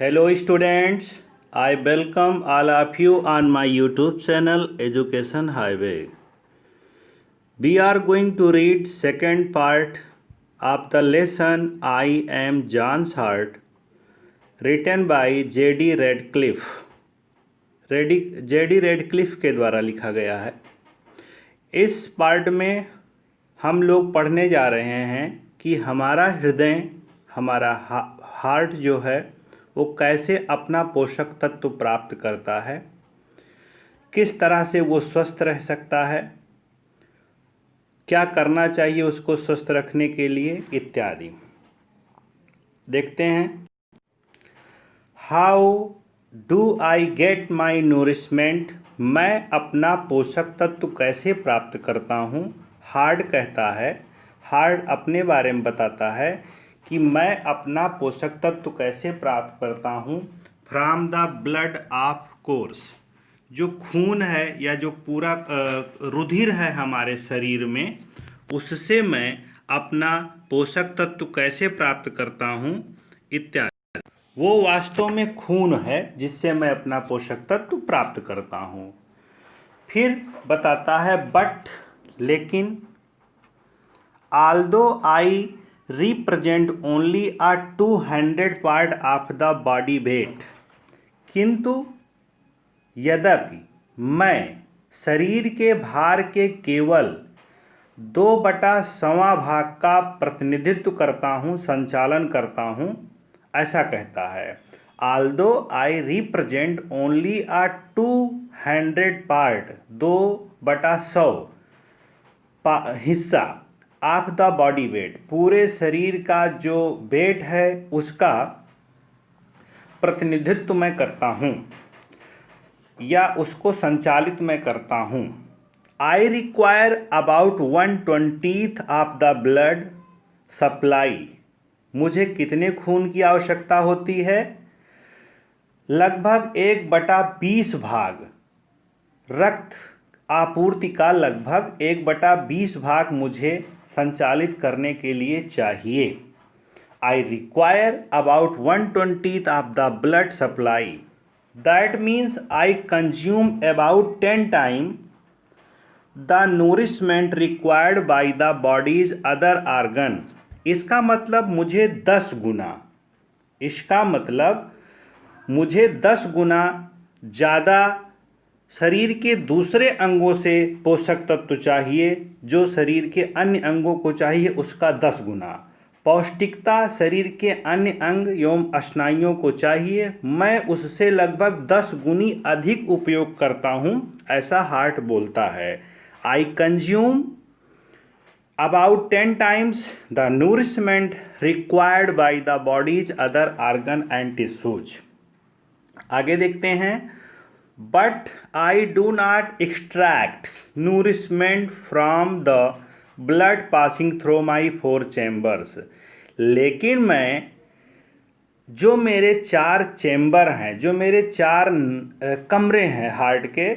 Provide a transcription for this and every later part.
Hello students, I welcome all of you on my YouTube channel Education Highway. We are going to read second part of the lesson I Am John's Heart, written by J.D. Radcliffe. J.D. Radcliffe के द्वारा लिखा गया है। इस part में हम लोग पढ़ने जा रहे हैं कि हमारा हृदय, हमारा हार्ट जो है वो कैसे अपना पोषक तत्व प्राप्त करता है, किस तरह से वो स्वस्थ रह सकता है, क्या करना चाहिए उसको स्वस्थ रखने के लिए इत्यादि। देखते हैं। How do I get my nourishment, मैं अपना पोषक तत्व कैसे प्राप्त करता हूँ। हार्ट कहता है, हार्ट अपने बारे में बताता है कि मैं अपना पोषक तत्व कैसे प्राप्त करता हूँ। From the blood of course, जो खून है या जो पूरा रुधिर है हमारे शरीर में, उससे मैं अपना पोषक तत्व कैसे प्राप्त करता हूँ इत्यादि। वो वास्तव में खून है जिससे मैं अपना पोषक तत्व प्राप्त करता हूँ। फिर बताता है बट, लेकिन, although I represent only a 200 part of the body weight, किंतु यद्यपि मैं शरीर के भार के केवल 2/100 भाग का प्रतिनिधित्व करता हूँ, संचालन करता हूँ, ऐसा कहता है। although I represent only a 200 part, 2/100 हिस्सा ऑफ द बॉडी वेट, पूरे शरीर का जो वेट है उसका प्रतिनिधित्व मैं करता हूँ या उसको संचालित मैं करता हूँ। आई require about 1/20 of the blood supply, मुझे कितने खून की आवश्यकता होती है। लगभग 1/20 भाग, रक्त आपूर्ति का लगभग 1/20 भाग मुझे संचालित करने के लिए चाहिए। I require about 1/20 of the blood supply, that means I consume about 10 time the nourishment required by the body's other organ. इसका मतलब मुझे 10 गुना ज़्यादा शरीर के दूसरे अंगों से पोषक तत्व चाहिए, जो शरीर के अन्य अंगों को चाहिए उसका 10 गुना। पौष्टिकता शरीर के अन्य अंग एवं स्नायुओं को चाहिए, मैं उससे लगभग 10 गुनी अधिक उपयोग करता हूँ, ऐसा हार्ट बोलता है। I consume about 10 times the nourishment required by the body's other organ and tissues. आगे देखते हैं। But I do not extract nourishment from the blood passing through my 4 chambers. लेकिन मैं, जो मेरे 4 चैम्बर हैं, जो मेरे 4 कमरे हैं हार्ट के,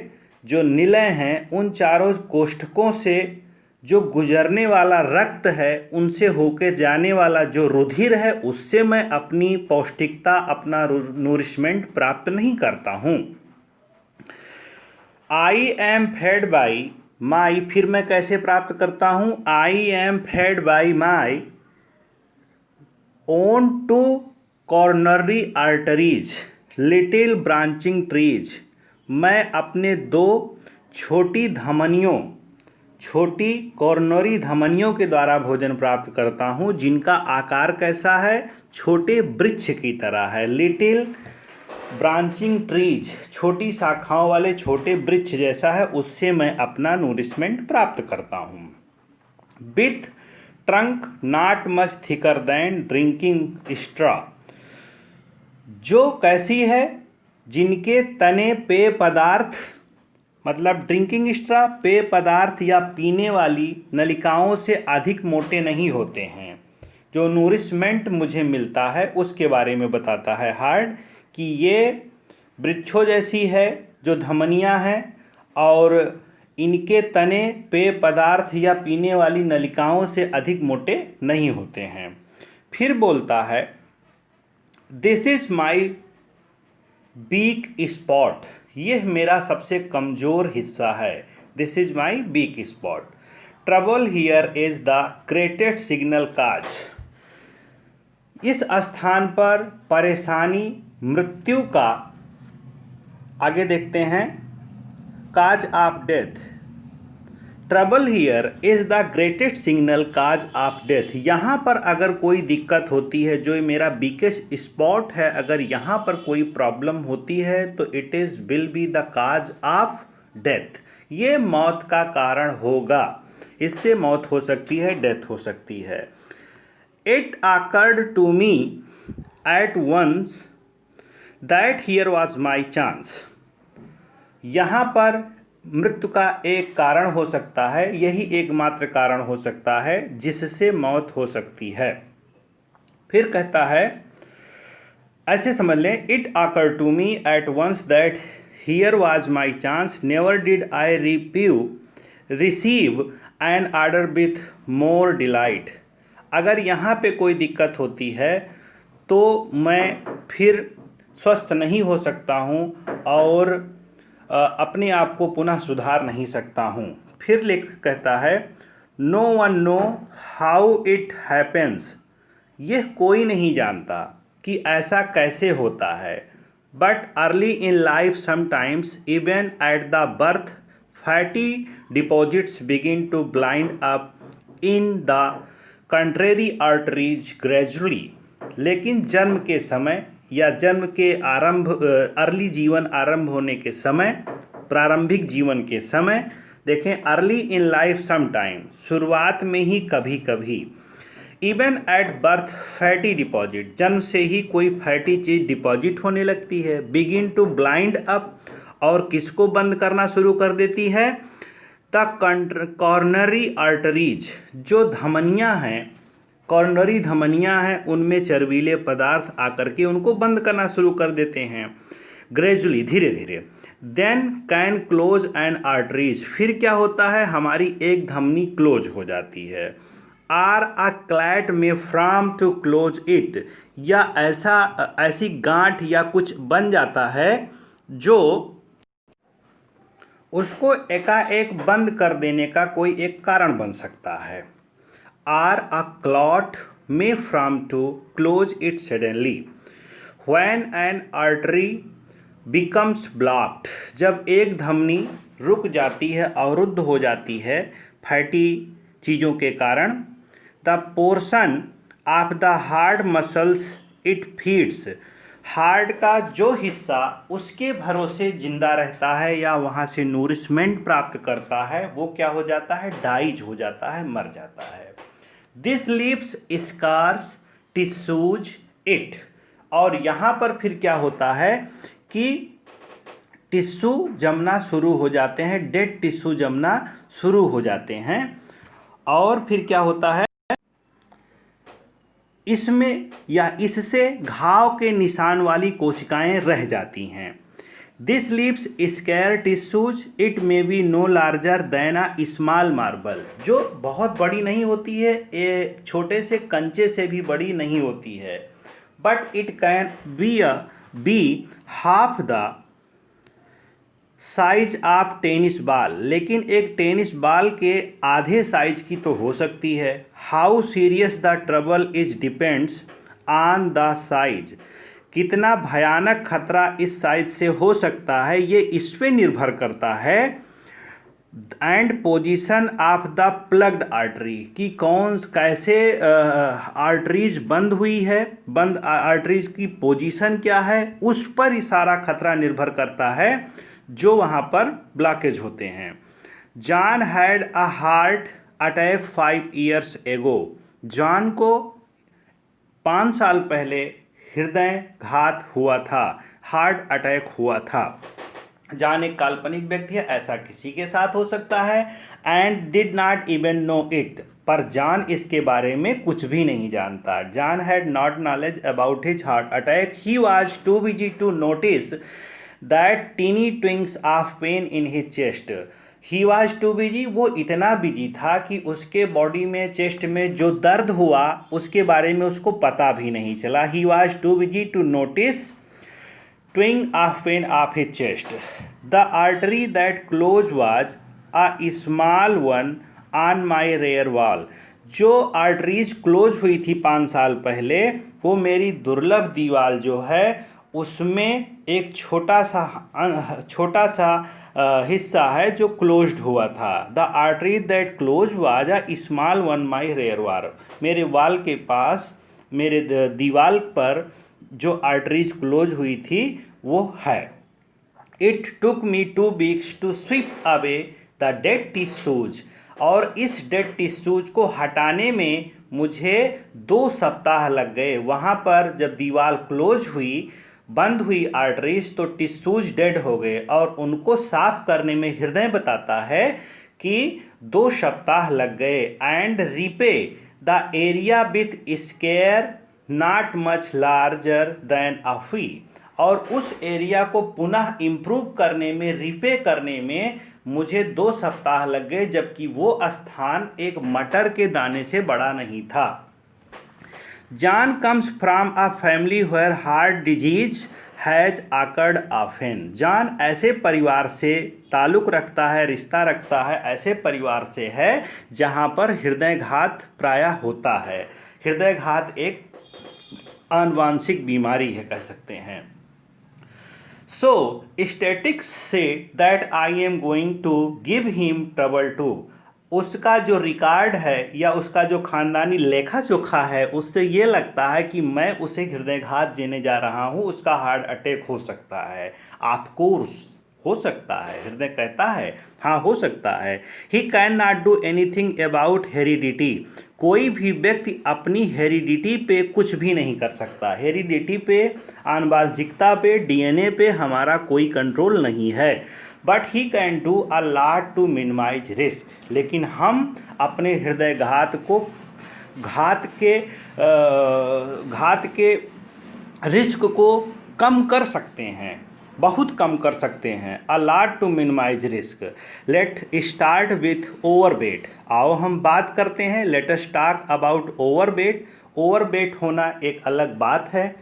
जो निलय हैं, उन चारों कोष्ठकों से जो गुजरने वाला रक्त है, उनसे होके जाने वाला जो रुधिर है, उससे मैं अपनी पौष्टिकता, अपना नूरिशमेंट प्राप्त नहीं करता हूँ। I am fed by my, फिर मैं कैसे प्राप्त करता हूँ। I am fed by my own 2 coronary arteries little branching trees, मैं अपने 2 छोटी धमनियों, छोटी कॉर्नरी धमनियों के द्वारा भोजन प्राप्त करता हूँ, जिनका आकार कैसा है, छोटे वृक्ष की तरह है। लिटिल ब्रांचिंग ट्रीज, छोटी शाखाओं वाले छोटे वृक्ष जैसा है, उससे मैं अपना नूरिशमेंट प्राप्त करता हूँ। With trunk not much thicker than drinking straw, जो कैसी है, जिनके तने पेय पदार्थ, मतलब ड्रिंकिंग स्ट्रॉ पेय पदार्थ या पीने वाली नलिकाओं से अधिक मोटे नहीं होते हैं। जो नूरिशमेंट मुझे मिलता है उसके बारे में बताता है हार्ट कि ये वृक्षों जैसी है जो धमनियां हैं, और इनके तने पेय पदार्थ या पीने वाली नलिकाओं से अधिक मोटे नहीं होते हैं। फिर बोलता है this is my weak spot, यह मेरा सबसे कमज़ोर हिस्सा है। This is my weak spot. Trouble here is the greatest signal cause, इस स्थान पर परेशानी मृत्यु का, आगे देखते हैं, cause of death. Trouble here is the greatest signal cause of death, यहाँ पर अगर कोई दिक्कत होती है, जो मेरा वीकेस्ट स्पॉट है, अगर यहाँ पर कोई प्रॉब्लम होती है तो it is will be the cause of death, ये मौत का कारण होगा, इससे मौत हो सकती है, डेथ हो सकती है। It occurred to me at once that here was my chance, यहाँ पर मृत्यु का एक कारण हो सकता है, यही एकमात्र कारण हो सकता है जिससे मौत हो सकती है। फिर कहता है, ऐसे समझ लें, it occur to me at once that here was my chance, never did I receive an order with more delight. अगर यहाँ पे कोई दिक्कत होती है तो मैं फिर स्वस्थ नहीं हो सकता हूँ और अपने आप को पुनः सुधार नहीं सकता हूँ। फिर लेख कहता है, no one know how it happens, यह कोई नहीं जानता कि ऐसा कैसे होता है। But early in life sometimes even at the birth fatty deposits begin to blind up in the contrary arteries gradually, लेकिन जन्म के समय या जन्म के आरंभ, अर्ली जीवन आरंभ होने के समय, प्रारंभिक जीवन के समय, देखें, early in life some time, शुरुआत में ही कभी कभी, even at birth fatty deposit, जन्म से ही कोई फैटी चीज़ डिपॉजिट होने लगती है, बिगिन टू ब्लाइंड अप, और किसको बंद करना शुरू कर देती है, द कॉर्नरी आर्टरीज, जो धमनियाँ हैं, कॉर्नरी धमनियाँ हैं, उनमें चर्बीले पदार्थ आकर के उनको बंद करना शुरू कर देते हैं, ग्रेजुअली, धीरे धीरे। Then can close an arteries, फिर क्या होता है, हमारी एक धमनी क्लोज हो जाती है। आर अ क्लैट में फ्राम टू क्लोज इट, या ऐसी गांठ या कुछ बन जाता है जो उसको एकाएक बंद कर देने का कोई एक कारण बन सकता है। Or a clot may from to close it suddenly when an artery becomes blocked, जब एक धमनी रुक जाती है, अवरुद्ध हो जाती है फैटी चीज़ों के कारण। The portion of the hard muscles it feeds, heart का जो हिस्सा उसके भरोसे जिंदा रहता है या वहाँ से नूरिशमेंट प्राप्त करता है, वो क्या हो जाता है, डाइज हो जाता है, मर जाता है। This leaves scars tissues it, और यहाँ पर फिर क्या होता है कि टिश्यू जमना शुरू हो जाते हैं, डेड टिश्यू जमना शुरू हो जाते हैं, और फिर क्या होता है, इसमें या इससे घाव के निशान वाली कोशिकाएं रह जाती हैं। This leaves square tissues it may be no larger than a small marble, जो बहुत बड़ी नहीं होती है, ये छोटे से कंचे से भी बड़ी नहीं होती है। But it can be half the size of tennis ball, लेकिन एक टेनिस बॉल के आधे साइज की तो हो सकती है। How serious the trouble is depends on the size, कितना भयानक खतरा इस साइज से हो सकता है ये इस पे निर्भर करता है। And position of the plugged artery, कि कौन कैसे आर्टरीज बंद हुई है, बंद आर्टरीज की पोजीशन क्या है, उस पर ही सारा खतरा निर्भर करता है जो वहाँ पर ब्लॉकेज होते हैं। John had a heart attack 5 years एगो, जॉन को 5 साल पहले हृदय घात हुआ था, हार्ट अटैक हुआ था। जॉन एक काल्पनिक व्यक्ति है, ऐसा किसी के साथ हो सकता है। And did not even know it, पर जॉन इसके बारे में कुछ भी नहीं जानता। John had not knowledge about his heart attack, he was too busy to notice that tiny twinges of pain in his chest. He was too busy, वो इतना बिजी था कि उसके बॉडी में, चेस्ट में जो दर्द हुआ उसके बारे में उसको पता भी नहीं चला। He was too busy to notice twing of pain of his chest. The artery that closed was a small one on my rear wall. जो आर्टरीज क्लोज हुई थी 5 साल पहले, वो मेरी दुर्लभ दीवार जो है उसमें एक छोटा सा हिस्सा है जो क्लोज्ड हुआ था. The artery that close was a small one my rear wall. मेरे वाल के पास, मेरे दीवार पर जो आर्टरीज क्लोज हुई थी वो है. It took me 2 weeks to sweep away the dead tissues. और इस डेड टिश्यूज को हटाने में मुझे 2 सप्ताह लग गए. वहाँ पर जब दीवार क्लोज हुई, बंद हुई आर्टरीज, तो टिश्यूज डेड हो गए और उनको साफ करने में हृदय बताता है कि 2 सप्ताह लग गए. And repay the area with scare not much larger than a fee. और उस एरिया को पुनः इम्प्रूव करने में, रिपे करने में मुझे 2 सप्ताह लग गए, जबकि वो स्थान एक मटर के दाने से बड़ा नहीं था. John comes from a family where heart disease has occurred often. John ऐसे परिवार से ताल्लुक़ रखता है, रिश्ता रखता है, ऐसे परिवार से है जहाँ पर हृदयघात प्रायः होता है. हृदयघात एक आनुवांशिक बीमारी है, कह सकते हैं. So statistics say that I am going to give him trouble too. उसका जो रिकॉर्ड है या उसका जो खानदानी लेखा जोखा है, उससे ये लगता है कि मैं उसे हृदयघात देने जा रहा हूँ, उसका हार्ट अटैक हो सकता है. ऑफ कोर्स हो सकता है, हृदय कहता है हाँ हो सकता है. He can not do anything about heredity. कोई भी व्यक्ति अपनी हेरिडिटी पे कुछ भी नहीं कर सकता. हेरिडिटी पे, आनुवांशिकता पे, डीएनए पे हमारा कोई कंट्रोल नहीं है. But he can do a lot to minimise risk. लेकिन हम अपने हृदयघात को, घात के रिस्क को कम कर सकते हैं, बहुत कम कर सकते हैं. A lot to minimise risk. Let start with overweight. आओ हम बात करते हैं. Let us talk about overweight. Overweight होना एक अलग बात है.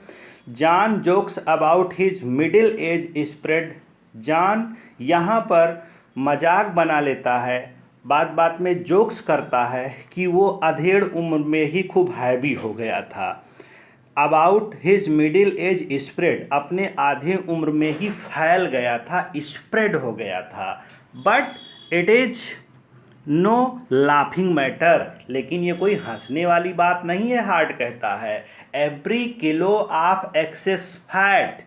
John jokes about his middle age spread. जॉन यहाँ पर मजाक बना लेता है, बात बात में जोक्स करता है कि वो अधेड़ उम्र में ही खूब हैवी हो गया था. About his middle age spread, अपने आधे उम्र में ही फैल गया था, स्प्रेड हो गया था. But it is no laughing matter. लेकिन ये कोई हंसने वाली बात नहीं है. हार्ट कहता है every kilo of access fat.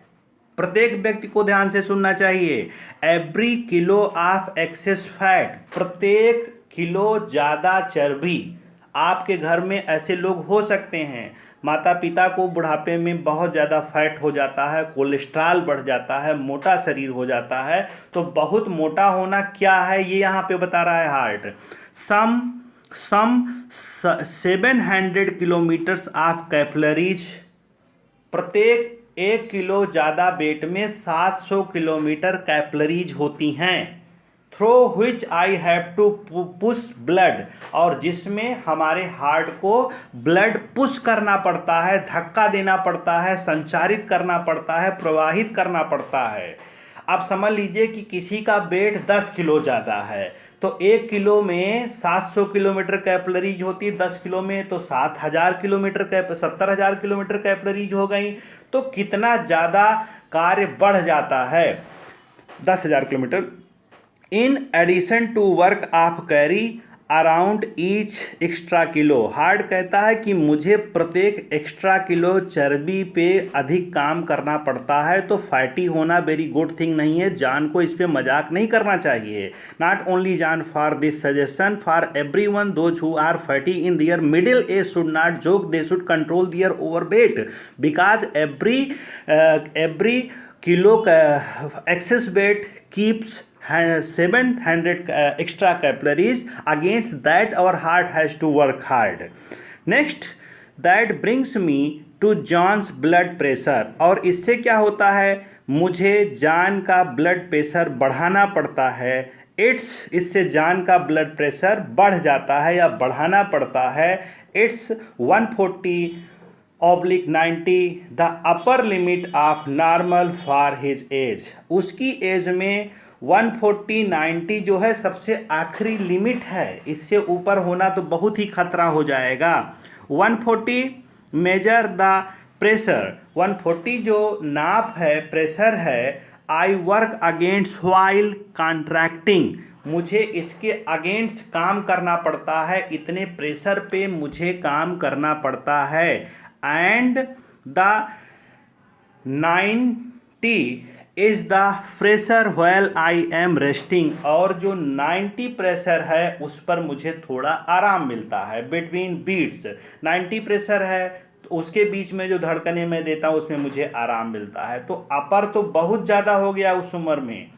प्रत्येक व्यक्ति को ध्यान से सुनना चाहिए. Every kilo of access fat, प्रत्येक किलो ज़्यादा चर्बी. आपके घर में ऐसे लोग हो सकते हैं, माता पिता को बुढ़ापे में बहुत ज़्यादा फैट हो जाता है, कोलेस्ट्रॉल बढ़ जाता है, मोटा शरीर हो जाता है. तो बहुत मोटा होना क्या है ये यहाँ पे बता रहा है heart. Some 700 kilometres of capillaries. प्रत्येक 1 किलो ज़्यादा वेट में 700 किलोमीटर कैपिलरीज होती हैं. Through which I have to push blood. और जिसमें हमारे हार्ट को ब्लड पुश करना पड़ता है, धक्का देना पड़ता है, संचारित करना पड़ता है, प्रवाहित करना पड़ता है. आप समझ लीजिए कि किसी का वेट 10 किलो ज़्यादा है, तो 1 किलो में 700 किलोमीटर कैपिलरीज होती है, 10 किलो में तो 7000 किलोमीटर 70,000 किलोमीटर कैपिलरीज हो गई. तो कितना ज़्यादा कार्य बढ़ जाता है, 10,000 kilometre. In addition to work of carry around each extra kilo. Heart कहता है कि मुझे प्रत्येक एक्स्ट्रा किलो चर्बी पे अधिक काम करना पड़ता है. तो फैटी होना वेरी गुड थिंग नहीं है. जान को इस पे मजाक नहीं करना चाहिए. Not only John for this suggestion for everyone those who are fatty in their middle age should not joke, they should control their overweight. Because every kilo excess weight keeps 700 extra capillaries. Against that our heart has to work hard. Next, that brings me to John's blood pressure. और इससे क्या होता है, मुझे John का blood pressure बढ़ाना पड़ता है. इससे जॉन का ब्लड प्रेशर बढ़ जाता है या बढ़ाना पड़ता है. It's 140 /90 the upper limit of normal for his age. उसकी एज में 140/90 जो है सबसे आखिरी लिमिट है, इससे ऊपर होना तो बहुत ही खतरा हो जाएगा। 140 मेजर द प्रेशर, 140 जो नाप है, प्रेशर है। I work against while contracting, मुझे इसके अगेंस्ट काम करना पड़ता है, इतने प्रेशर पे मुझे काम करना पड़ता है। And the 90 is the pressure whale I am resting, और जो 90 प्रेशर है उस पर मुझे थोड़ा आराम मिलता है। बिटवीन बीट्स 90 प्रेशर है तो उसके बीच में जो धड़कने मैं देता हूँ उसमें मुझे आराम मिलता है। तो अपर तो बहुत ज़्यादा हो गया उस उम्र में,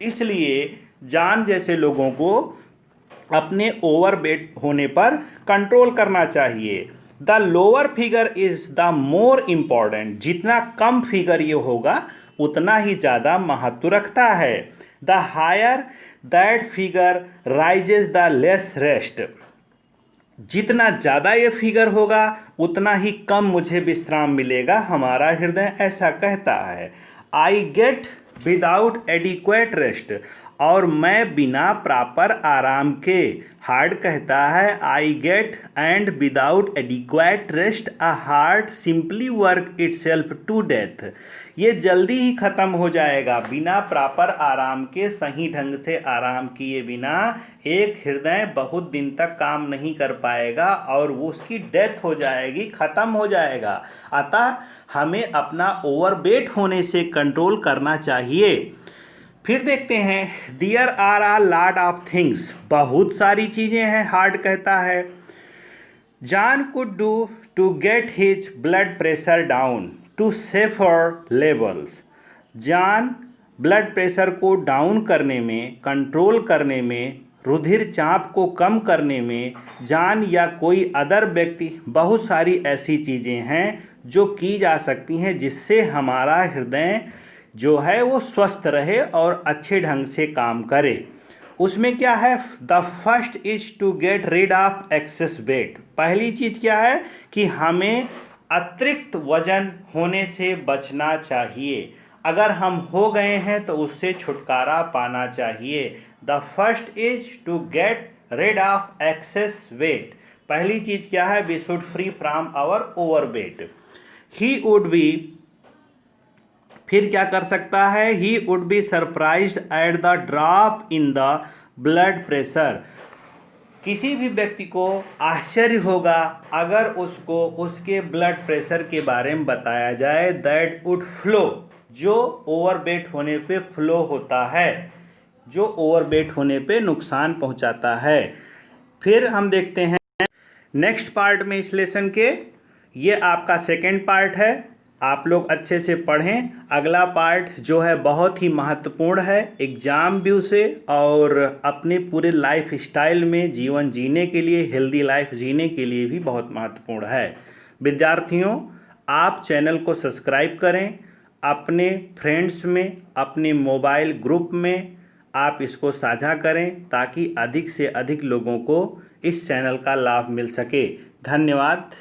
इसलिए जॉन जैसे लोगों को अपने ओवरवेट होने पर कंट्रोल करना चाहिए। The lower figure is the more important, जितना कम फिगर ये होगा उतना ही ज़्यादा महत्व रखता है। The higher that figure rises the less rest, जितना ज़्यादा ये फिगर होगा उतना ही कम मुझे विश्राम मिलेगा, हमारा हृदय ऐसा कहता है। I get without adequate rest, और मैं बिना प्रॉपर आराम के, हार्ट कहता है I get and without adequate rest a heart simply work itself to death, ये जल्दी ही ख़त्म हो जाएगा। बिना प्रॉपर आराम के, सही ढंग से आराम किए बिना एक हृदय बहुत दिन तक काम नहीं कर पाएगा और वो उसकी डेथ हो जाएगी, ख़त्म हो जाएगा। अतः हमें अपना ओवरवेट होने से कंट्रोल करना चाहिए। फिर देखते हैं, there are a lot of things, बहुत सारी चीज़ें हैं, हार्ट कहता है। John could do to get his blood pressure down to safer levels, John blood pressure को डाउन करने में, कंट्रोल करने में, रुधिर चाप को कम करने में, जॉन या कोई अदर व्यक्ति, बहुत सारी ऐसी चीज़ें हैं जो की जा सकती हैं जिससे हमारा हृदय जो है वो स्वस्थ रहे और अच्छे ढंग से काम करे। उसमें क्या है, the first is to get rid of excess weight, पहली चीज़ क्या है कि हमें अतिरिक्त वजन होने से बचना चाहिए, अगर हम हो गए हैं तो उससे छुटकारा पाना चाहिए। The first is to get rid of excess weight, पहली चीज़ क्या है, we should free from our overweight. He would be, फिर क्या कर सकता है, he would be surprised at the drop in the blood pressure, किसी भी व्यक्ति को आश्चर्य होगा अगर उसको उसके ब्लड प्रेशर के बारे में बताया जाए, दैट वुड फ्लो, जो ओवरवेट होने पे फ्लो होता है, जो ओवरवेट होने पे नुकसान पहुंचाता है। फिर हम देखते हैं नेक्स्ट पार्ट में इस लेसन के, ये आपका सेकेंड पार्ट है, आप लोग अच्छे से पढ़ें। अगला पार्ट जो है बहुत ही महत्वपूर्ण है एग्ज़ाम व्यू से और अपने पूरे लाइफ स्टाइल में जीवन जीने के लिए, हेल्दी लाइफ जीने के लिए भी बहुत महत्वपूर्ण है। विद्यार्थियों, आप चैनल को सब्सक्राइब करें, अपने फ्रेंड्स में, अपने मोबाइल ग्रुप में आप इसको साझा करें ताकि अधिक से अधिक लोगों को इस चैनल का लाभ मिल सके। धन्यवाद।